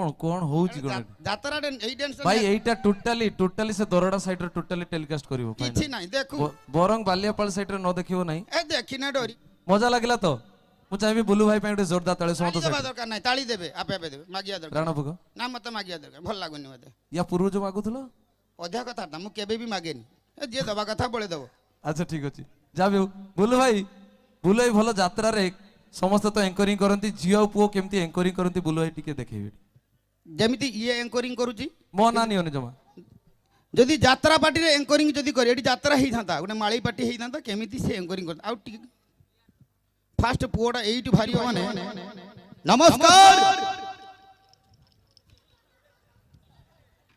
कोन कोन होउची कोन जातरा एई टेंशन भाई एटा टोटली से दरडा साइड रे टोटली टेलीकास्ट करिवो किछि नाही देखू बोरंग बालियापाल साइड रे न देखिवो नाही ए देखि ना डोरी मजा लागला तो मु चाहिबी बुलु भाई पे जोरदार ताळे समत देबा दरकार नाही ताळी देबे आपे आपे देबे मागिया दरकार राणा भगो ना मते मागिया दरकार भल लागुनी मते या पूर्व जो मागुथलो अध्या कथा ना मु केबे भी मागेनी ए जे दबा कथा बोले दबो अच्छा ठीक अछि जाबे बुलु भाई भल यात्रा रे समस्त तो एंकरिंग करंती जियो पुओ केमती एंकरिंग करंती बुलु भाई टिके देखेबी जेमिति ये एंकरिंग करूची मो ना नियोने जमा जदि यात्रा पार्टी रे एंकरिंग जदि करे एडी यात्रा ही थांता गुने माळी पार्टी ही थांता केमिति से एंकरिंग कर आउ टिके फास्ट पुओडा एइटु भारी माने नमस्कार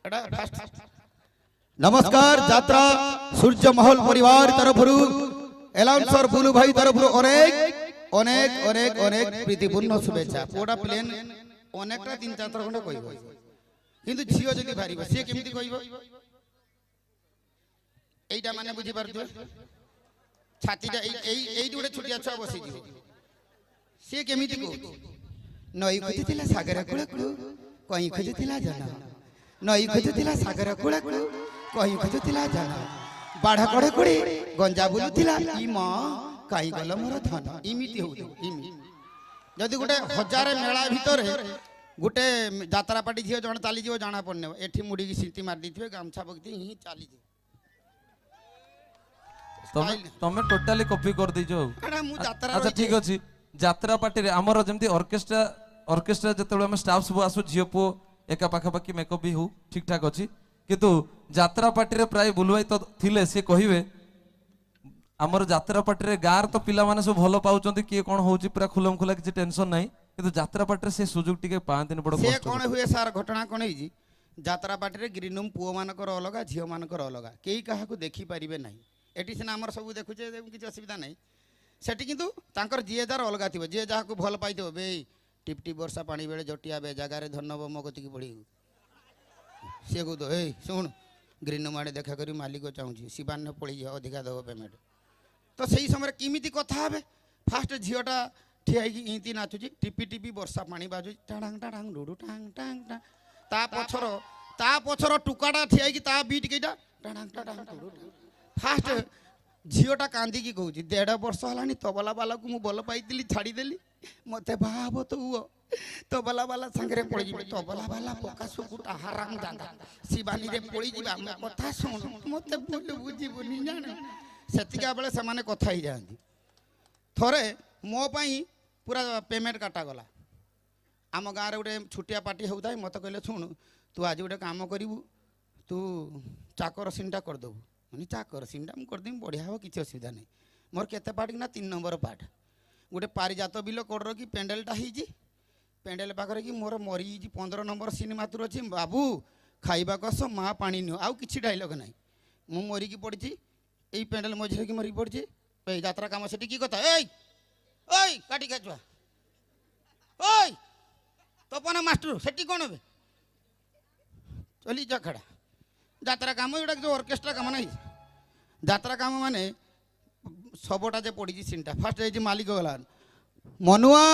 एडा फास्ट नमस्कार यात्रा सूर्य महल परिवार तरफरु एलाउंसर बुलु भाई तरफरु अनेक अनेक अनेक अनेक प्रीतिपूर्ण शुभेच्छा पुओडा प्लेन अनेकटा 3-4 थर खंडे कहइबो किंतु झियो जदि भारीबो से केमिति कहइबो एइटा माने बुझी पारथि छातीटा एइ गुटे छुटिया छुआ बसी जीव से केमिति को नई खोजुथिला सागर कुळ कुळ कहीं खोजुथिला जन नई खोजुथिला सागर कुळ कुळ कहीं खोजुथिला जन बाढ़ कड़े कड़े गंजा बुलुथिला ई मां काई गल मोर धन इमिति हो इमि जदि गुटे हजार मेला भितर गुटे यात्रा पार्टी झियो जण चाली जीव जाना पड़ने एठी मुड़ी की सीटी मार दीथिबे गामछा बगती ही चाली जी तमे टोटली कॉपी कर दीजो अच्छा ठीक अछि यात्रा पार्टी रे हमर जेमती ऑर्केस्ट्रा जतबे हम स्टाफ सब आसु झियो पो एका पाखा पाखी मेकअप भी हो ठीक ठाक अछि किंतु यात्रा पार्टी रे प्राय बुलु भाई तो थिले से कहिवे हमर यात्रा पार्टी रे गार तो पिला माने सब भलो पाउचंती के कोन होउची पूरा खुलम खुला किछि टेंशन नाही किंतु यात्रा पार्टी रे से सुजुग टिके पांतिन बड़ से कोन हुए सार घटना कोन हिजी यात्रा पार्टी रे ग्रीन रूम पुओ मानकर अलगा झियो मानकर अलगा केई काहा को देखि परिबे नाही एटी सिना हमर सब देखुचे किछि असुविधा नाही सेठी किंतु तांकर जिए जार अलगा थिबो जे जाहा को भल पाइतो बे टिप टिप वर्षा पानी बेले जटिया बे जगह रे धन्नब मगति की पड़ी से को तो ए सुन ग्रीन रूम आड़े देखा करी मालिक चाहूची शिवान ने पड़ी अधिका दब पेमेंट तो सही समय किमिति कथा हेबे फास्ट झियोटा ठिया इति नाचुची टिपी टिपी वर्षा पानी बाजु टांग टांग डुडु टांग टांग ता पछर टुकाटा ठिया ता बीट केटा टांग टांग डुडु फास्ट झीटा कांदी की कहूँ 1.5 वर्ष है तबला बाला को मुझे भल पाई छाड़ी देली मत भाव तो तबला बाला सांगे पड़ी तबला बाला पका सुकुटा हराम दादा शिवानी रे पड़ी जा कथा शुण मत बोल बुझीबुनि जान सेतिका बेले से माने कथा ही जाती थरे मो पाई पूरा पेमेंट काटा गला आम गाँव में गोटे छुटिया पार्टी होता है मत कहले शुण तू आज गोटे काम करू तू चाकर सीनटा करदेबू मैंने चाकर सीनटा मुझे करदेमी बढ़िया हम किसी असुविधा नहीं मोर केते पार्ट कि ना 3 नंबर पार्ट गोटे पारिजात बिल कोडर की पेंडेलटा होती पेंडेल पाखे कि मोर मरी 15 नंबर सीन मात्र अच्छी बाबू खाइबा कस माँ पानी नियो आउ किसी डायलॉग ना मु मरिकी पड़ी यही पेंडेल मझे कि मरिकी पड़ी यात्रा काम से की कथा ओई काटी खाचुआ ओई तपना मास्टर सेठी कौन हे चली जा खड़ा यात्रा काम जोटा जो ऑर्केस्ट्रा काम नहीं यात्रा काम माने सबटा जे पड़ी सीनटा फास्ट जाइए मालिक गला मनुआ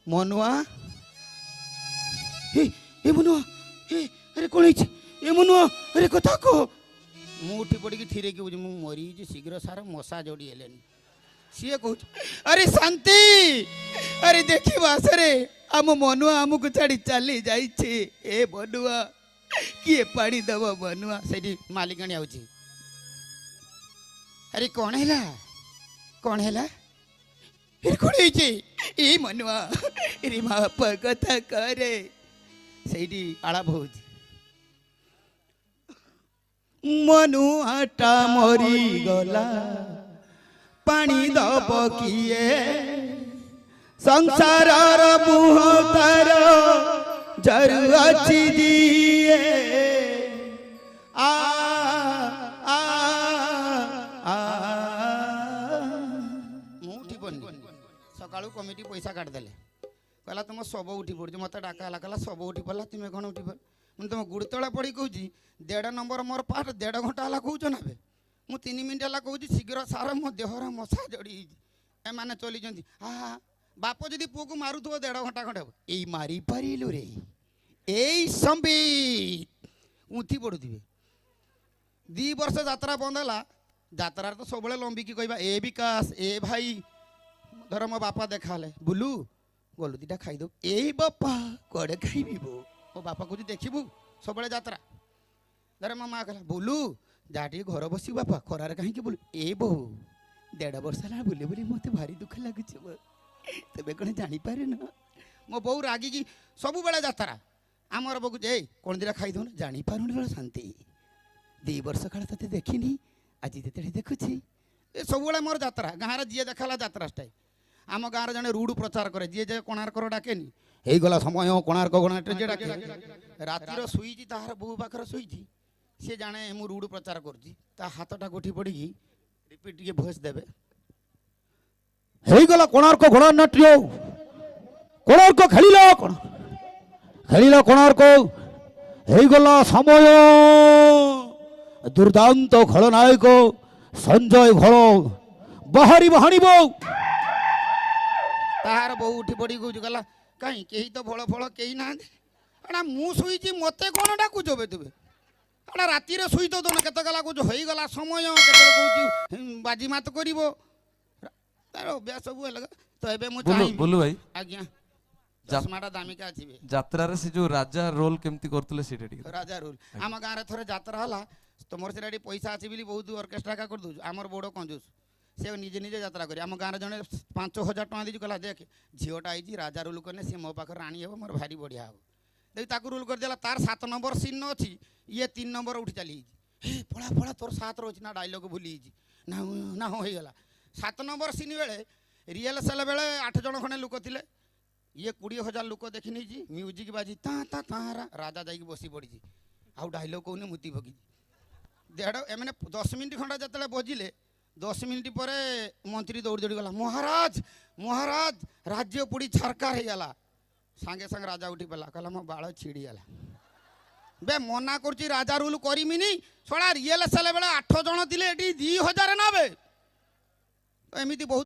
मनुआ ए मनुआ अरे कौन ए मनुआ अरे कथा को मु उठी पड़ी थीरे कि मु मरी शीघ्र सार मशा जोड़ी हेले सी कह अरे शांति अरे देखा सरे आम मनुआ आमको छाड़ी चली जाइए ए मनुआ किए पानी दब मनुआ से मालिकाणी आउची अरे कौन है कौन है कौन है मनुआ अरे माप कथा करे से आलाप हो मनुआटा मरी गला पानी दब किए संसार मुह तार जरू अच्छी दिए आ आ आ मुठी बनी सकाळू कमिटी पैसा काट देले कहला तुम सब उठी पड़ मत डाका कहला सब उठी पड़ा तुम्हें कौन उठी पड़ मुझे तुम गुड़तला पड़ी कहूँ 1.5 नंबर मोर पाठ 1.5 घंटा है कौच ना मु 3 मिनिट है कहूँ शीघ्र सार मो देहर मशा जड़ी एने चली हाँ बाप जदि पुओ को मारूथो 1.5 घंटा खंडे यही मारी पारिलु रे ଏଇ ସମ୍ବିତ ଉଠି ପଡ଼ୁଥିବେ। 2 ବର୍ଷ ଯାତ୍ରା ବନ୍ଦ ହେଲା। ଯାତ୍ରାରେ ତ ସବୁବେଳେ ଲମ୍ବିକି କହିବା ଏ ବିକାଶ ଏ ଭାଇ। ଧର ମୋ ବାପା ଦେଖା ହେଲେ ବୁଲୁ ଗଲୁ ଦୁଇଟା ଖାଇଦେବୁ। ଏଇ ବାପା କୁଆଡ଼େ ଖାଇବି ବୋ। ମୋ ବାପା କହୁଛି ଦେଖିବୁ ସବୁବେଳେ ଯାତ୍ରା। ଧର ମୋ ମା କହିଲା ବୁଲୁ ଯାହା ଟିକେ ଘର ବସିବୁ ବାପା ଖରାରେ କାହିଁକି ବୁଲୁ। ଏ ବୋଉ 1.5 ବର୍ଷ ହେଲା ବୁଲି ବୁଲି ମୋତେ ଭାରି ଦୁଃଖ ଲାଗୁଛି ବୋ। ତେବେ କ'ଣ ଜାଣିପାରେନ। ମୋ ବୋଉ ରାଗିକି ସବୁବେଳେ ଯାତ୍ରା। ଆମର ବୋଉ କହୁଛି ଏଇ କ'ଣ ଦିଟା ଖାଇଦେଉନ। ଜାଣିପାରୁନି ର ଶାନ୍ତି 2 ବର୍ଷ କାଳ ତତେ ଦେଖିନି ଆଜି ଯେତେବେଳେ ଦେଖୁଛି। ଏ ସବୁବେଳେ ମୋର ଯାତ୍ରା। ଗାଁରେ ଯିଏ ଦେଖାଲା ଯାତ୍ରା ଷ୍ଟାଇଲ୍। ଆମ ଗାଁରେ ଜଣେ ରୁଡ଼ ପ୍ରଚାର କରେ ଯିଏ ଯେ କୋଣାର୍କର ଡାକେନି ହେଇଗଲା ସମୟ କୋଣାର୍କ ଯିଏ ଡାକେ ରାତିର ଶୋଇଛି ତାହାର ବୋଉ ପାଖରେ ଶୋଇଛି। ସିଏ ଜାଣେ ମୁଁ ରୁଡ଼ ପ୍ରଚାର କରୁଛି। ତା ହାତଟା ଗୋଠି ପଡ଼ିକି ରିପିଟ୍ ଟିକେ ଭଏସ୍ ଦେବେ। ହେଇଗଲା କୋଣାର୍କ ଗଣନାଟ୍ୟ କୋଣାର୍କ ଖେଳିଲ କୋଣାର୍କ ହେଇଗଲା ସମୟ ଦୁର୍ଦାନ୍ତ ଖଳନାୟକ ସଞ୍ଜୟ ଘଳ ବାହାରିବ ହାଣିବ। ତାହାର ବୋଉ ଉଠି ପଡ଼ି କହୁଛି ଗଲା କାହିଁ କେହି ତ ଫଳ ଫଳ କେହି ନାହାନ୍ତି। ଏଟା ମୁଁ ଶୋଇଛି ମୋତେ କ'ଣ ଡାକୁଛ ବେ ତୁବେ। ଏଟା ରାତିରେ ଶୋଇ ତ ଦଉନ କେତେ ଗଲା କହୁଛୁ ହେଇଗଲା ସମୟ କେତେବେଳେ କହୁଛୁ ବାଜିମାତ କରିବ। ତାର ଅଭ୍ୟାସ ସବୁ ହେଲା। ତ ଏବେ ମୁଁ ଚାହିଁବି ବୁଲୁ ଭାଇ ଆଜ୍ଞା ଚଷମାଟା ଦାମିକା ଅଛି। ଯାତ୍ରାରେ ସେ ଯୋଉ ରାଜା ରୋଲ କେମିତି କରୁଥିଲେ ସେଇଟା ଟିକେ। ରାଜା ରୋଲ ଆମ ଗାଁରେ ଥରେ ଯାତ୍ରା ହେଲା। ତମର ସେଟା ଏଠି ପଇସା ଅଛି ବୋଲି ବହୁତ ଅର୍କେଷ୍ଟ୍ରା ଏକା କରିଦେଉଛୁ। ଆମର ବଡ଼ କଞ୍ଜୁସ ସେ ନିଜେ ନିଜେ ଯାତ୍ରା କରି। ଆମ ଗାଁରେ ଜଣେ 5,000 ଟଙ୍କା ଦେଇଛି କହିଲା ଦେଖ ଝିଅଟା ହେଇଛି ରାଜା ରୋଲ କଲେ ସେ ମୋ ପାଖରେ ରାଣୀ ହେବ ମୋର ଭାରି ବଢ଼ିଆ ହେବ। ଦେଖି ତାକୁ ରୋଲ କରିଦେଲା। ତାର 7 ନମ୍ବର ସିନ୍ ଅଛି ଇଏ 3 ନମ୍ବର ଉଠି ଚାଲିଯାଇଛି। ହେ ପଳା ପଳା ତୋର 7ର ଅଛି ନା ଡାଇଲଗ ଭୁଲି ହେଇଛି ନା ହଁ ହେଇଗଲା। 7 ନମ୍ବର ସିନ୍ ବେଳେ ରିହର୍ସାଲ ବେଳେ 8 ଜଣ ଖଣ୍ଡେ ଲୋକ ଥିଲେ। ଇଏ 20,000 ଲୋକ ଦେଖି ନେଇଛି। ମ୍ୟୁଜିକ୍ ବାଜି ତାହାରା ରାଜା ଯାଇକି ବସି ପଡ଼ିଛି। ଆଉ ଡାଇଲଗ କହୁନି ମୁତି ପକେଇଛି। ଏମାନେ 10 ମିନିଟ୍ ଖଣ୍ଡେ ଯେତେବେଳେ ବଜିଲେ 10 ମିନିଟ୍ ପରେ ମନ୍ତ୍ରୀ ଦୌଡ଼ି ଦୌଡ଼ି ଗଲା ମହାରାଜ ମହାରାଜ ରାଜ୍ୟ ପୋଡ଼ି ଛାରକାର ହେଇଗଲା। ସାଙ୍ଗେ ସାଙ୍ଗେ ରାଜା ଉଠି ପାରିଲା କହିଲା ମୋ ବାଳ ଛିଡ଼ିଗଲା। ବେ ମନା କରୁଛି ରାଜା ରୁଲ କରିମିନି। ଶଳା ରିହର୍ସାଲ ବେଳେ 8 ଜଣ ଥିଲେ ଏଠି 2,000 ନେବେ। ଏମିତି ବହୁତ